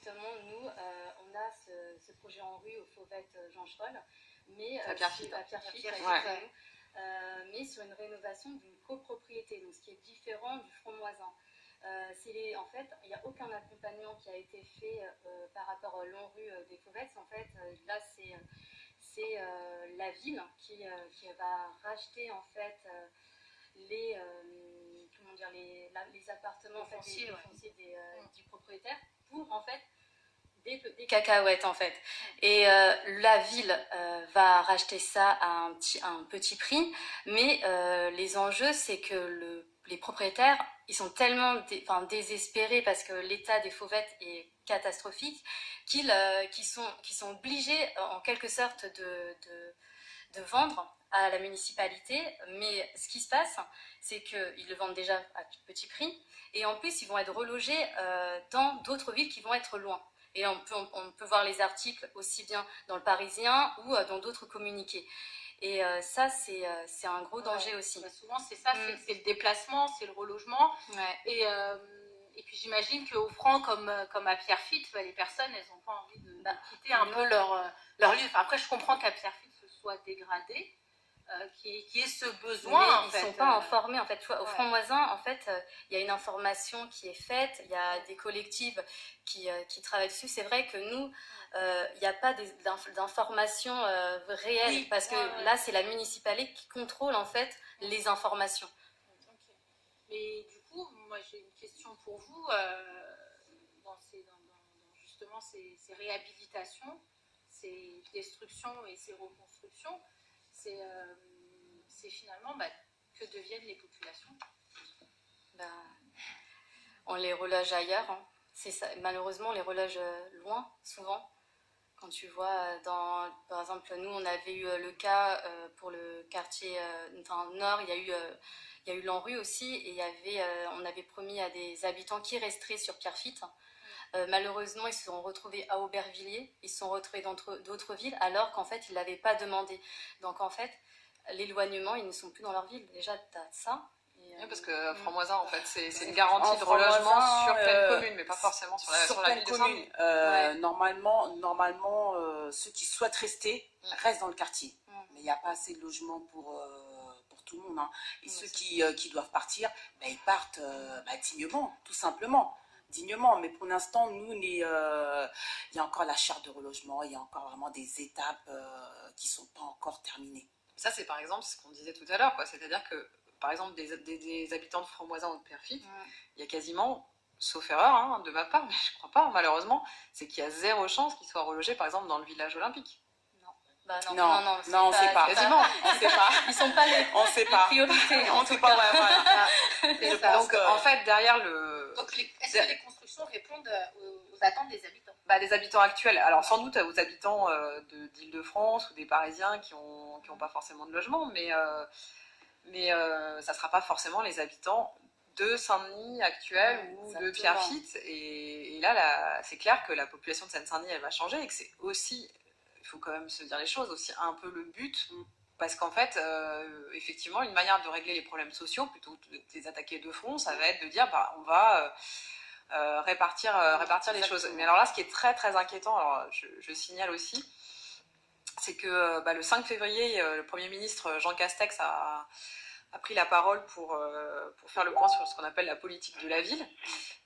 justement, nous, on a ce projet en rue au Fauvette Jean Schroll, mais à Pierrefitte, mais sur une rénovation d'une copropriété, donc ce qui est différent du Fromoisin. En fait, il n'y a aucun accompagnement qui a été fait par rapport à l'ONRU des Fauvettes. En fait, là, c'est la ville qui va racheter en fait les appartements, en fait, les fonciers du propriétaire pour en fait des cacahuètes en fait. Et la ville va racheter ça à un petit prix, mais les enjeux, c'est que les propriétaires, ils sont tellement désespérés parce que l'état des fauvettes est catastrophique qu'ils sont obligés en quelque sorte de vendre à la municipalité. Mais ce qui se passe, c'est qu'ils le vendent déjà à petit prix et en plus ils vont être relogés dans d'autres villes qui vont être loin. Et on peut voir les articles aussi bien dans le Parisien ou dans d'autres communiqués. Et ça, c'est un gros danger aussi. Bah souvent, c'est ça, c'est le déplacement, c'est le relogement. Ouais. Et puis j'imagine qu'au Franc, comme à Pierrefitte, les personnes, elles n'ont pas envie de quitter un peu leur lieu. Enfin, après, je comprends qu'à Pierrefitte, ce soit dégradé. Qui est ce besoin. Mais ils ne sont pas informés en fait. Au Franc-Moisin, en fait, il y a une information qui est faite, il y a des collectifs qui travaillent dessus. C'est vrai que nous, il n'y a pas d'informations réelles parce que là, c'est la municipalité qui contrôle en fait les informations. Mais du coup, moi j'ai une question pour vous dans justement ces réhabilitations, ces destructions et ces reconstructions. C'est finalement que deviennent les populations. On les reloge ailleurs. Hein. C'est ça. Malheureusement, on les reloge loin, souvent. Quand tu vois, par exemple, nous, on avait eu le cas pour le quartier nord, il y a eu l'ANRU aussi, et on avait promis à des habitants qui resteraient sur Pierrefitte. Malheureusement, ils se sont retrouvés à Aubervilliers, ils se sont retrouvés dans d'autres villes, alors qu'en fait, ils ne l'avaient pas demandé. Donc, en fait, l'éloignement, ils ne sont plus dans leur ville. Déjà, tu as ça. Oui, parce que Franc-Moisin, en fait, c'est une garantie de relogement sur pleine commune, mais pas forcément sur la ville de Saint-Denis. Normalement, ceux qui souhaitent rester restent dans le quartier. Mais il n'y a pas assez de logements pour tout le monde. Hein. Et ceux qui doivent partir, ils partent dignement, tout simplement. Dignement, mais pour l'instant, nous, il y a encore la charte de relogement, il y a encore vraiment des étapes qui ne sont pas encore terminées. Ça, c'est par exemple ce qu'on disait tout à l'heure, c'est-à-dire que, par exemple, des habitants de Franc-Moisin ou de Pierrefitte, il y a quasiment, sauf erreur de ma part, mais je ne crois pas, malheureusement, c'est qu'il y a zéro chance qu'ils soient relogés, par exemple, dans le village olympique. Non, on ne sait pas. Quasiment, on ne sait pas. Ils ne sont pas les priorités. On ne sait pas, voilà. Donc, en fait, derrière le... Donc, est-ce que les constructions répondent aux attentes des habitants? Des habitants actuels. Alors, sans doute aux habitants d'Île-de-France ou des Parisiens qui n'ont pas forcément de logement, mais ça ne sera pas forcément les habitants de Saint-Denis actuel ou de Pierrefitte. Et là, c'est clair que la population de Seine-Saint-Denis, elle va changer et que c'est aussi... Il faut quand même se dire les choses, aussi un peu le but, parce qu'en fait, effectivement, une manière de régler les problèmes sociaux, plutôt que de les attaquer de front, ça va être de dire, on va répartir les choses. Mais alors là, ce qui est très très inquiétant, alors je signale aussi, c'est que le 5 février, le Premier ministre Jean Castex a pris la parole pour faire le point sur ce qu'on appelle la politique de la ville.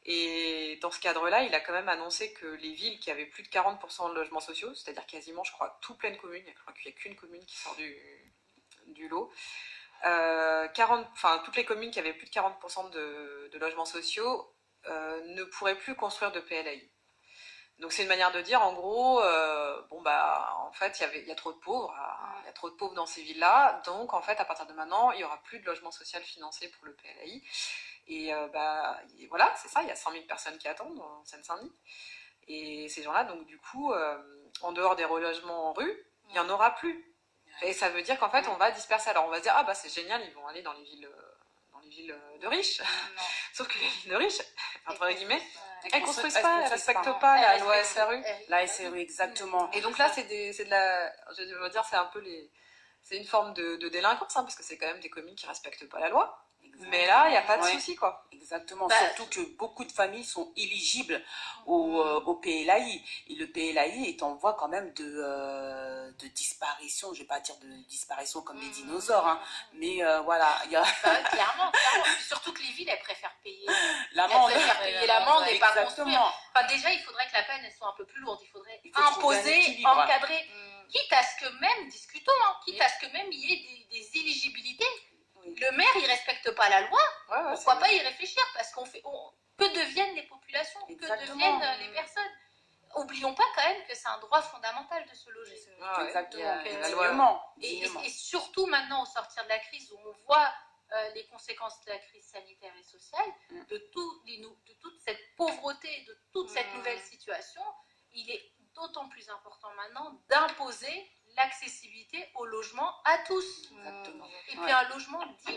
Et dans ce cadre-là, il a quand même annoncé que les villes qui avaient plus de 40% de logements sociaux, c'est-à-dire quasiment, je crois, tout pleine commune, je crois qu'il n'y a qu'une commune qui sort du lot, toutes les communes qui avaient plus de 40% de logements sociaux ne pourraient plus construire de PLAI. Donc c'est une manière de dire, en gros, en fait, il y a trop de pauvres, il y a trop de pauvres dans ces villes-là, donc en fait, à partir de maintenant, il n'y aura plus de logement social financé pour le PLAI. Et voilà, c'est ça, il y a 100 000 personnes qui attendent en Seine-Saint-Denis. Et ces gens-là, donc du coup, en dehors des relogements en rue, il n'y en aura plus. Et ça veut dire qu'en fait, on va disperser. Alors on va se dire, c'est génial, ils vont aller dans les villes de riches. Sauf que les villes de riches, entre guillemets, elles ne construisent pas, elles ne respectent pas la loi SRU. La SRU, exactement. Et donc là, c'est de la... Je veux dire, c'est un peu c'est une forme de délinquance, parce que c'est quand même des communes qui ne respectent pas la loi. Mais là, il n'y a pas de Ouais. souci, quoi. Exactement, Bah, surtout que beaucoup de familles sont éligibles au PLAI. Et le PLAI est en voie quand même de disparition. Je ne vais pas dire de disparition comme les dinosaures, hein, mais voilà, il y a Clairement. Puis surtout que les villes, elles préfèrent payer. l'amende. Elles préfèrent payer l'amende et pas construire. Exactement. Enfin, déjà, il faudrait que la peine elle soit un peu plus lourde. Il faudrait Il faut trouver un imposer, équilibre. encadrer. Quitte à ce que même, discutons, hein, quitte à ce que même il y ait des éligibilités. Oui. Le maire, il respecte pas la loi. Ouais, ouais, Pourquoi c'est- pas y réfléchir? Parce que deviennent les populations? Que Exactement. deviennent les personnes? Oublions pas quand même que c'est un droit fondamental de se loger. Ah ouais. Exactement. Donc, la loi- Dignement. Et, Dignement. et surtout maintenant, au sortir de la crise, où on voit les conséquences de la crise sanitaire et sociale, de toute cette pauvreté, de toute cette nouvelle situation, il est d'autant plus important maintenant d'imposer l'accessibilité au logement à tous. Exactement. Et puis un logement digne.